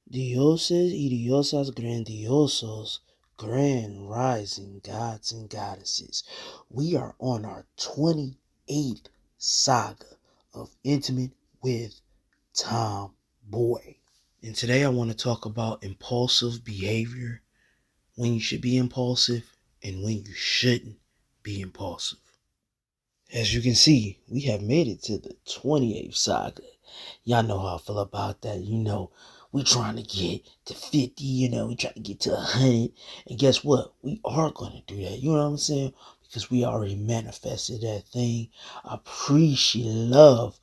Dioses y diosas grandiosos, grand rising gods and goddesses. We are on our 28th saga of Intimate with TomBoi. And today I want to talk about impulsive behavior, when you should be impulsive and when you shouldn't be impulsive. As you can see, we have made it to the 28th saga. Y'all know how I feel about that. We trying to get to 50, we trying to get to 100. And guess what? We are going to do that. You know what I'm saying? Because we already manifested that thing. I appreciate love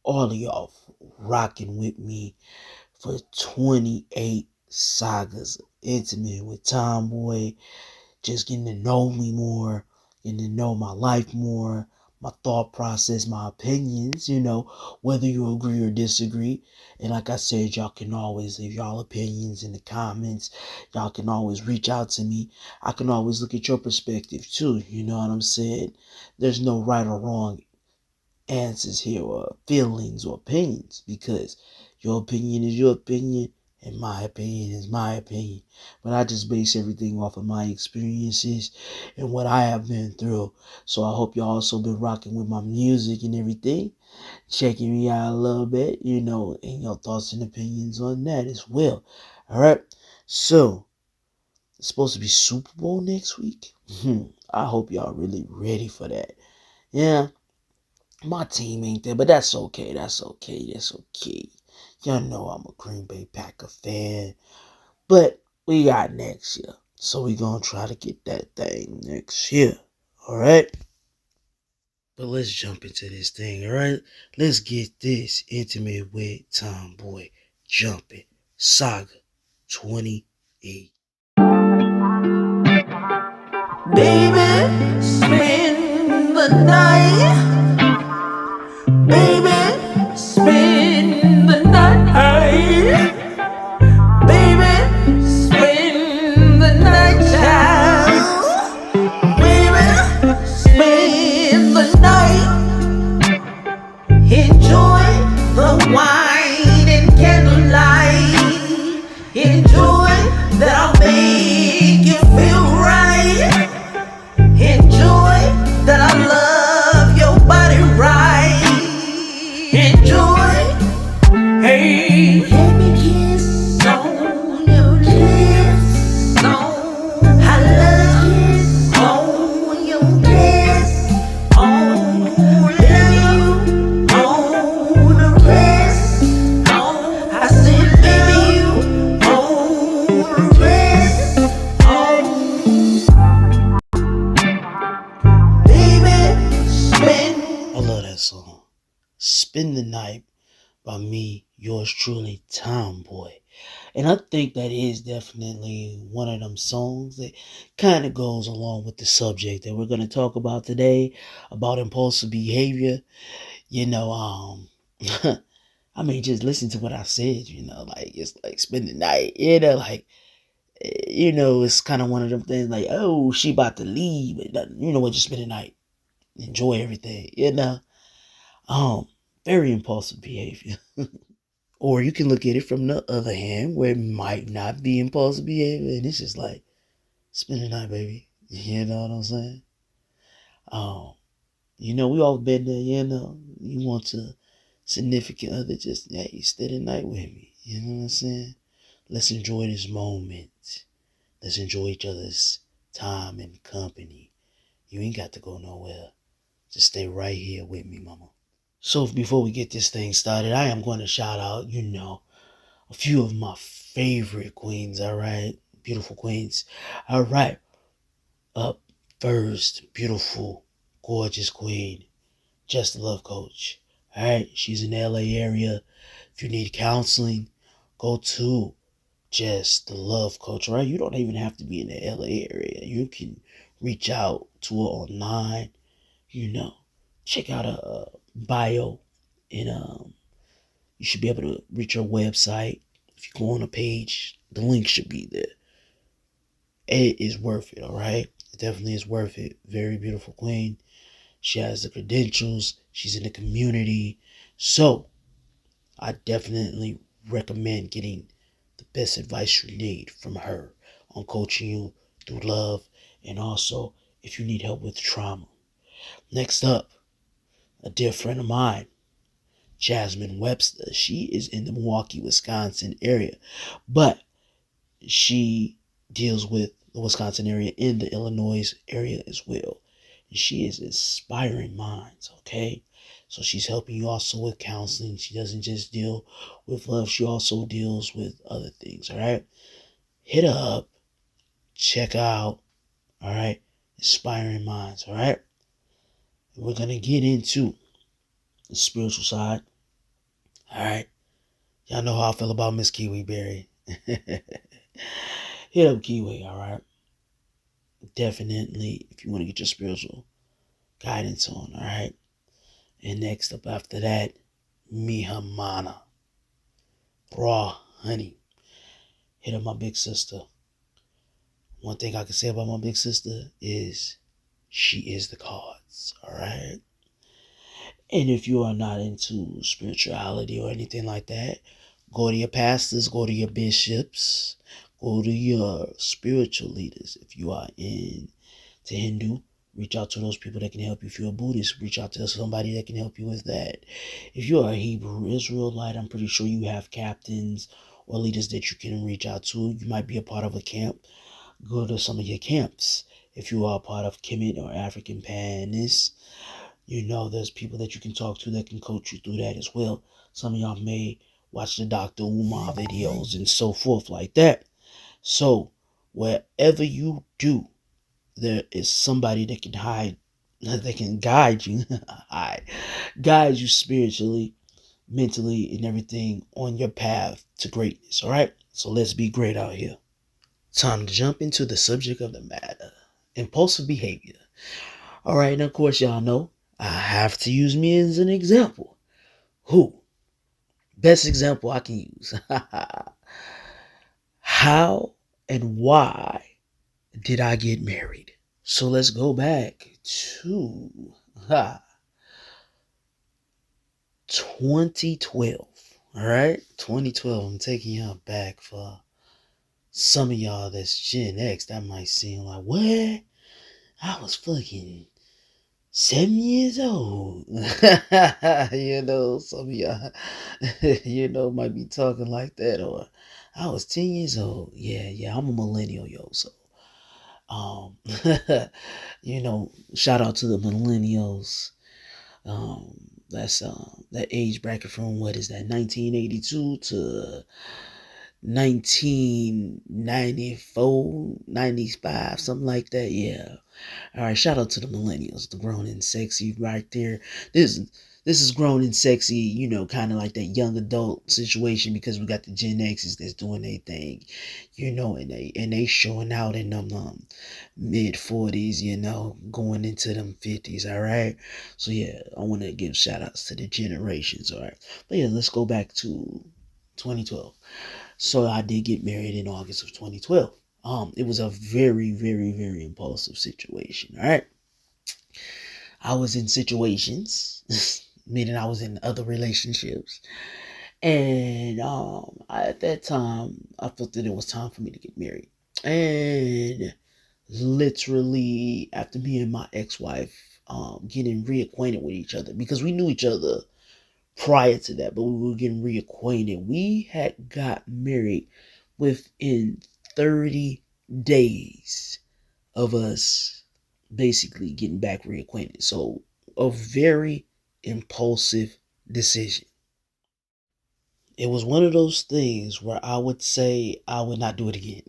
all of y'all rocking with me for 28 sagas of Intimate with TomBoi, just getting to know me more, getting to know my life more, my thought process, my opinions, whether you agree or disagree. And like I said, y'all can always leave y'all opinions in the comments. Y'all can always reach out to me. I can always look at your perspective too. You know what I'm saying? There's no right or wrong answers here or feelings or opinions, because your opinion is your opinion and my opinion is my opinion. But I just base everything off of my experiences and what I have been through. So I hope y'all also been rocking with my music and everything, checking me out a little bit, and your thoughts and opinions on that as well. All right. So it's supposed to be Super Bowl next week. I hope y'all really ready for that. Yeah, my team ain't there, but that's okay. That's okay. That's okay. Y'all know I'm a Green Bay Packer fan. But we got next year. So we gonna try to get that thing next year. Alright? But let's jump into this thing, alright? Let's get this Intimate with TomBoi jumping. Saga 28. Baby, spend the night. Baby, spend the night. Baby, spend the night, child. Baby, spend the night. Enjoy the wine and candlelight. Enjoy that I'll make you feel right. Enjoy that I love your body right. Enjoy. Hey, let me kiss on your lips. I love kiss on your kiss. Love you on the rest. I said, baby, you on the rest. Baby, spend. I love that song. Spend the Night by me, yours truly, TomBoi. And I think that is definitely one of them songs that kind of goes along with the subject that we're going to talk about today, about impulsive behavior. You know, I mean, just listen to what I said, like, it's like spend the night, it's kind of one of them things like, oh, she about to leave, but you know what, just spend the night, enjoy everything. Um, Very impulsive behavior. Or you can look at it from the other hand, where it might not be impulsive behavior, and it's just like, spend the night, baby. You know what I'm saying? Um, we all been there, you want to significant other just, hey, stay the night with me. You know what I'm saying? Let's enjoy this moment. Let's enjoy each other's time and company. You ain't got to go nowhere. Just stay right here with me, mama. So before we get this thing started, I am going to shout out, a few of my favorite queens, all right? Beautiful queens. All right. Up first, beautiful, gorgeous queen, Just the Love Coach. All right. She's in the LA area. If you need counseling, go to Just the Love Coach, all right? You don't even have to be in the LA area. You can reach out to her online, check out a bio, and you should be able to reach her website. If you go on a page, the link should be there. It is worth it, all right? It definitely is worth it. Very beautiful queen. She has the credentials. She's in the community. So I definitely recommend getting the best advice you need from her on coaching you through love, and also if you need help with trauma. Next up, a dear friend of mine, Jasmine Webster. She is in the Milwaukee, Wisconsin area, but she deals with the Wisconsin area in the Illinois area as well. And she is inspiring minds, okay? So she's helping you also with counseling. She doesn't just deal with love, she also deals with other things, all right? Hit her up, check her out, all right? Inspiring minds, all right? We're going to get into the spiritual side, all right? Y'all know how I feel about Miss Kiwi Berry. Hit up Kiwi, all right? Definitely, if you want to get your spiritual guidance on, all right? And next up after that, Mihamana. Raw honey. Hit up my big sister. One thing I can say about my big sister is she is the cards, all right? And if you are not into spirituality or anything like that, go to your pastors, go to your bishops, go to your spiritual leaders. If you are into Hindu, reach out to those people that can help you. If you're a Buddhist, reach out to somebody that can help you with that. If you're a Hebrew Israelite, I'm pretty sure you have captains or leaders that you can reach out to. You might be a part of a camp. Go to some of your camps. If you are a part of Kemet or African Panis, there's people that you can talk to that can coach you through that as well. Some of y'all may watch the Dr. Umar videos and so forth like that. So, wherever you do, there is somebody that can guide you, guide you spiritually, mentally, and everything on your path to greatness. All right. So let's be great out here. Time to jump into the subject of the matter: impulsive behavior. All right. And of course, y'all know I have to use me as an example. Who? Best example I can use. How and why did I get married? So let's go back to 2012. All right, 2012. I'm taking y'all back for some of y'all that's Gen X. That might seem like, what? I was fucking 7 years old. Some of y'all, might be talking like that. Or I was 10 years old. Yeah, I'm a millennial, yo. So, um, shout out to the millennials. That's that age bracket from, what is that, 1982 to 1994, 95, something like that. Yeah. All right. Shout out to the millennials, the grown and sexy right there. This is grown and sexy, kind of like that young adult situation, because we got the Gen X's that's doing their thing, and they showing out in them mid 40s, going into them 50s. All right. So yeah, I want to give shout outs to the generations. All right. But yeah, let's go back to 2012. So I did get married in August of 2012. It was a very, very, very impulsive situation. All right. I was in situations, meaning I was in other relationships. And at that time, I felt that it was time for me to get married. And literally, after me and my ex-wife getting reacquainted with each other, because we knew each other prior to that, but we were getting reacquainted. We had got married within 30 days of us basically getting back reacquainted. So a very impulsive decision. It was one of those things where I would say I would not do it again.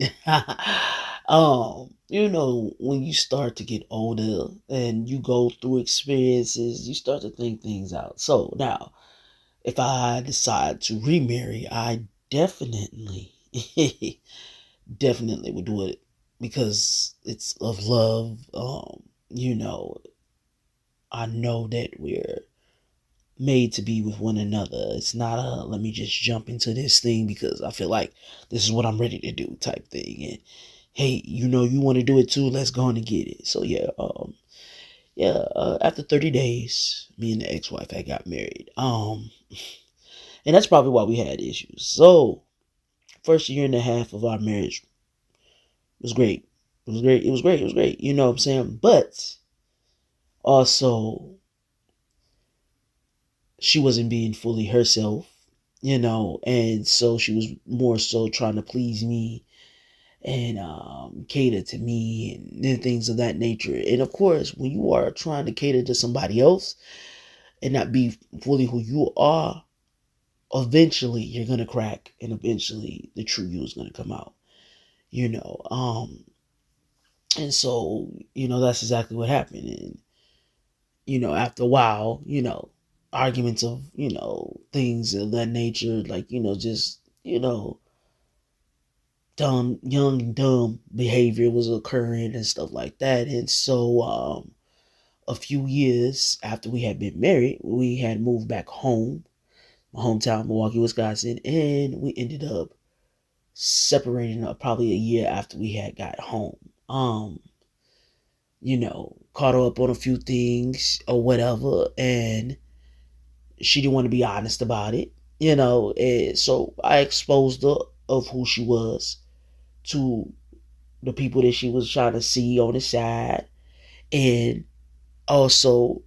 When you start to get older and you go through experiences, you start to think things out. So now, if I decide to remarry, I definitely, definitely would do it because it's of love. I know that we're made to be with one another. It's not a let me just jump into this thing because I feel like this is what I'm ready to do type thing. And hey, you want to do it too. Let's go on and get it. So yeah, after 30 days, me and the ex-wife had got married. And that's probably why we had issues. So first year and a half of our marriage was great. It was great. It was great. It was great. You know what I'm saying? But also, she wasn't being fully herself, and so she was more so trying to please me and cater to me and things of that nature. And of course, when you are trying to cater to somebody else and not be fully who you are, eventually you're gonna crack, and eventually the true you is gonna come out. You know, and so that's exactly what happened. And after a while, arguments of things of that nature, like just dumb, young and dumb behavior was occurring and stuff like that. And so, a few years after we had been married, we had moved back home, my hometown, Milwaukee, Wisconsin, and we ended up separating up probably a year after we had got home. Caught her up on a few things or whatever, and she didn't want to be honest about it, and so I exposed her of who she was to the people that she was trying to see on the side, and also,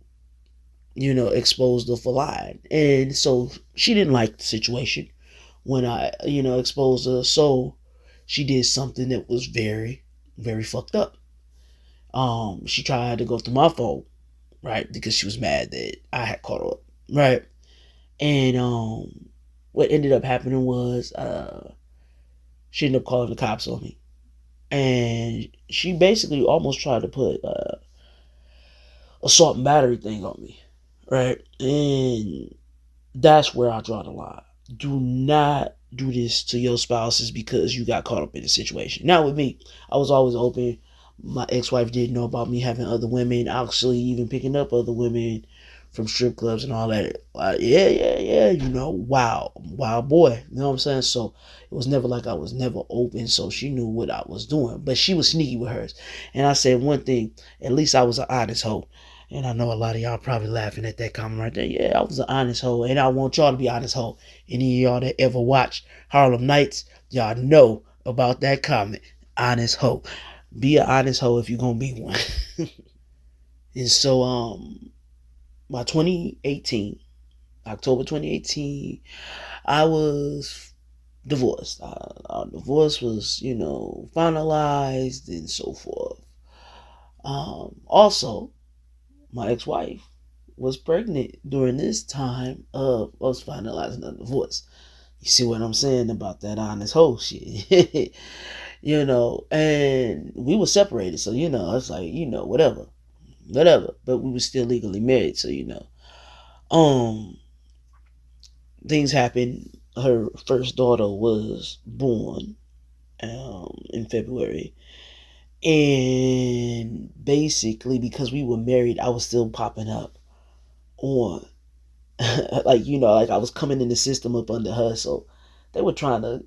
exposed her for lying. And so she didn't like the situation when I, exposed her. So she did something that was very, very fucked up. She tried to go through my phone, right? Because she was mad that I had caught her up, right? And what ended up happening was she ended up calling the cops on me. And she basically almost tried to put assault and battery thing on me, right? And that's where I draw the line. Do not do this to your spouses because you got caught up in a situation. Now with me, I was always open. My ex-wife didn't know about me having other women, actually even picking up other women from strip clubs and all that. Yeah. Wow, boy. You know what I'm saying? So it was never like I was never open. So she knew what I was doing, but she was sneaky with hers. And I said one thing: at least I was an honest hoe. And I know a lot of y'all probably laughing at that comment right there. Yeah, I was an honest hoe, and I want y'all to be honest hoe. Any of y'all that ever watch Harlem Nights, y'all know about that comment. Honest hoe. Be an honest hoe if you're gonna be one. And so by 2018, October 2018, I was divorced. Our divorce was, finalized and so forth. Also, my ex-wife was pregnant during this time of us finalizing the divorce. You see what I'm saying about that honest whole shit? And we were separated, so it's like, whatever. But we were still legally married, so Um things happened. Her first daughter was born in February. And basically because we were married, I was still popping up on like I was coming in the system up under her, so they were trying to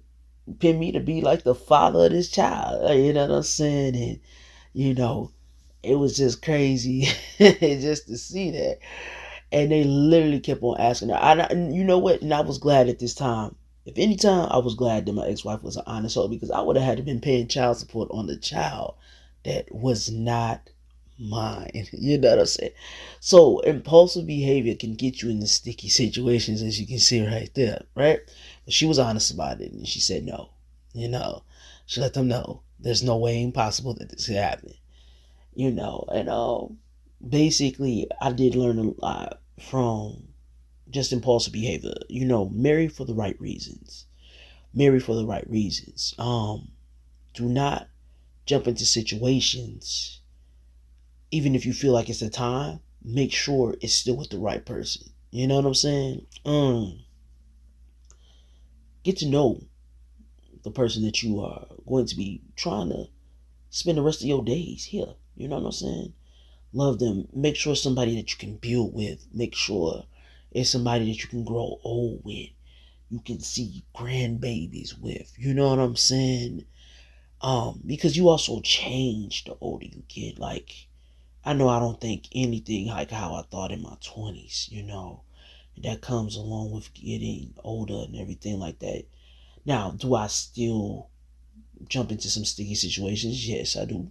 pin me to be like the father of this child. You know what I'm saying? And it was just crazy just to see that. And they literally kept on asking her. And you know what? And I was glad at this time. If any time, I was glad that my ex-wife was an honest soul, because I would have had to been paying child support on the child that was not mine. You know what I'm saying? So impulsive behavior can get you into sticky situations, as you can see right there, right? But she was honest about it, and she said no. She let them know there's no way impossible that this could happen. And basically I did learn a lot from just impulsive behavior. Marry for the right reasons. Marry for the right reasons. Do not jump into situations even if you feel like it's the time. Make sure it's still with the right person. You know what I'm saying? Get to know the person that you are going to be trying to spend the rest of your days here. You know what I'm saying? Love them. Make sure it's somebody that you can build with. Make sure it's somebody that you can grow old with. You can see grandbabies with. You know what I'm saying? Because you also change the older you get. Like, I know I don't think anything like how I thought in my 20s, that comes along with getting older and everything like that. Now, do I still jump into some sticky situations? Yes, I do.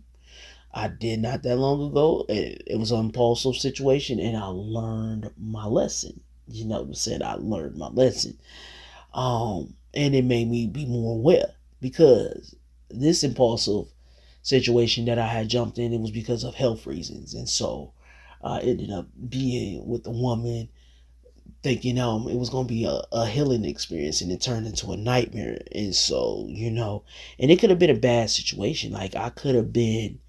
I did not that long ago. It was an impulsive situation, and I learned my lesson. You know what I'm saying? I learned my lesson. And it made me be more aware because this impulsive situation that I had jumped in, it was because of health reasons, and so I ended up being with a woman thinking it was gonna be a healing experience, and it turned into a nightmare. And so and it could have been a bad situation. Like I could have been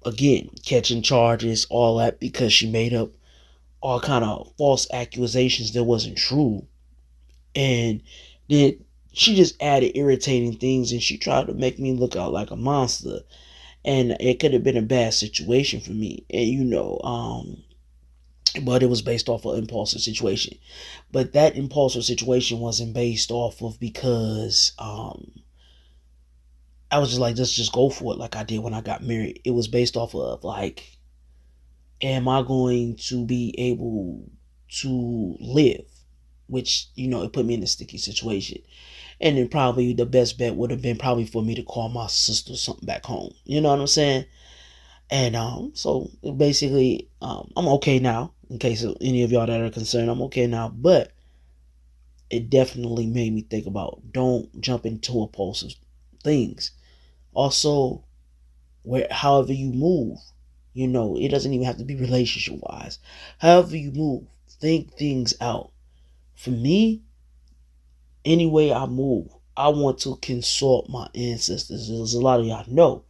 again catching charges, all that because she made up all kind of false accusations that wasn't true, and then she just added irritating things, and she tried to make me look out like a monster, and it could have been a bad situation for me. And but it was based off of an impulsive situation. But that impulsive situation wasn't based off of because I was just like, let's just go for it like I did when I got married. It was based off of like, am I going to be able to live? Which, it put me in a sticky situation. And then probably the best bet would have been probably for me to call my sister something back home. You know what I'm saying? And so basically, I'm okay now. In case of any of y'all that are concerned, I'm okay now. But it definitely made me think about don't jump into impulsive things. Also, however you move, it doesn't even have to be relationship wise. However you move, think things out. For me, any way I move, I want to consult my ancestors. As a lot of y'all know,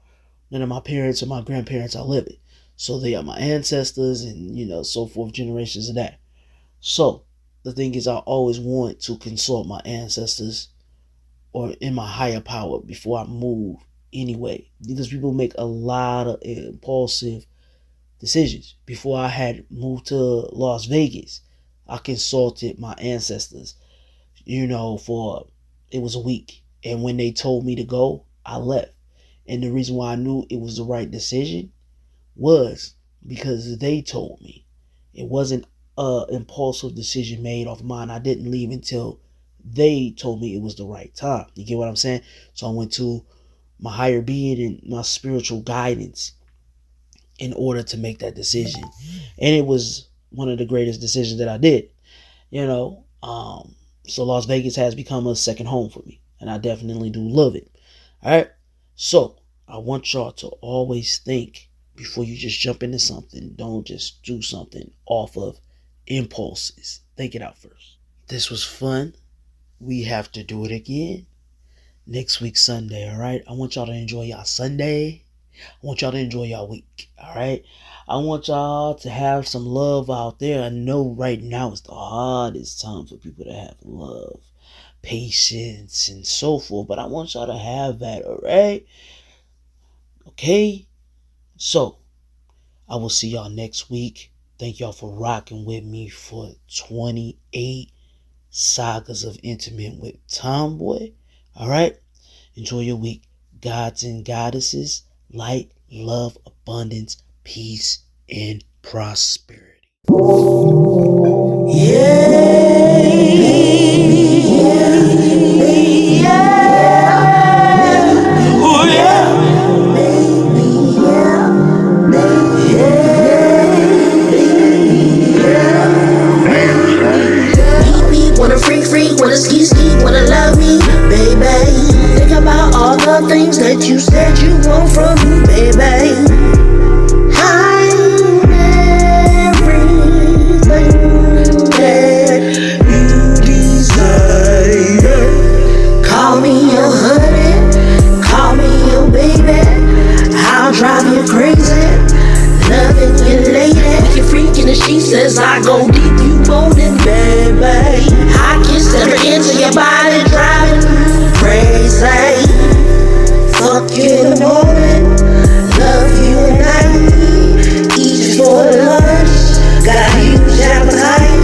none of my parents or my grandparents are living. So they are my ancestors and, so forth, generations of that. So the thing is, I always want to consult my ancestors or in my higher power before I move anyway. Because people make a lot of impulsive decisions. Before I had moved to Las Vegas, I consulted my ancestors, for it was a week. And when they told me to go, I left. And the reason why I knew it was the right decision was because they told me. It wasn't a impulsive decision made off mine. I didn't leave until they told me it was the right time. You get what I'm saying? So I went to my higher being and my spiritual guidance in order to make that decision. And it was one of the greatest decisions that I did. So Las Vegas has become a second home for me, and I definitely do love it. All right. So I want y'all to always think before you just jump into something. Don't just do something off of impulses. Think it out first. This was fun. We have to do it again next week Sunday. All right. I want y'all to enjoy y'all Sunday. I want y'all to enjoy y'all week. All right. I want y'all to have some love out there. I know right now it's the hardest time for people to have love, patience, and so forth. But I want y'all to have that. All right. Okay. So I will see y'all next week. Thank y'all for rocking with me for 28 sagas of intimate with TomBoi. All right. Enjoy your week. Gods and goddesses, light, love, abundance, peace, and prosperity. Wanna ski, wanna love me, baby. Think about all the things that you said you want from me, baby. I'm everything that you desire. Call me your honey, call me your baby. I'll drive you crazy, loving you lady. Make you freak in the sheets as I go deep, you moaning, baby. I can step into your body, driving you crazy. Fuck you in the morning, love you at night. Eat you for lunch, got a huge appetite.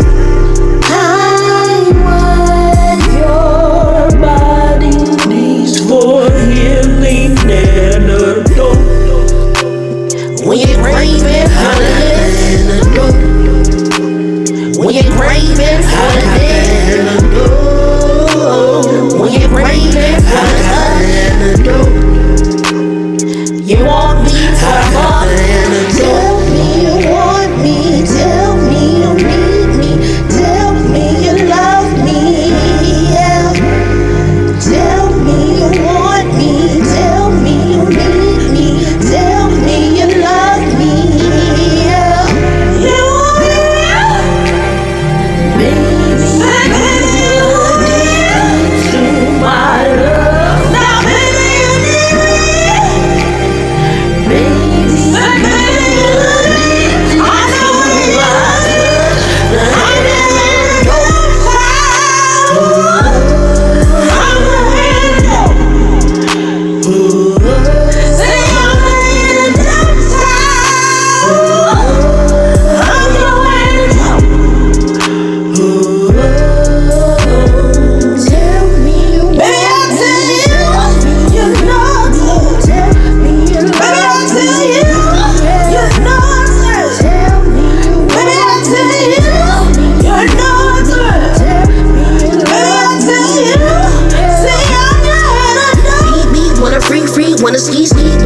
I what your body needs for healing and a dope. When you're craving holiday, when you're craving holiday, when you're craving You want me forever. Tell me you want me. Tell me you need me. Tell me you love me. Yeah. Tell me you want me. Tell me you need me. Tell me you love me. Yeah. You want me. Baby, you need to my love. Now, baby, you need me. Baby, you need to my love. I never wanna ski ski.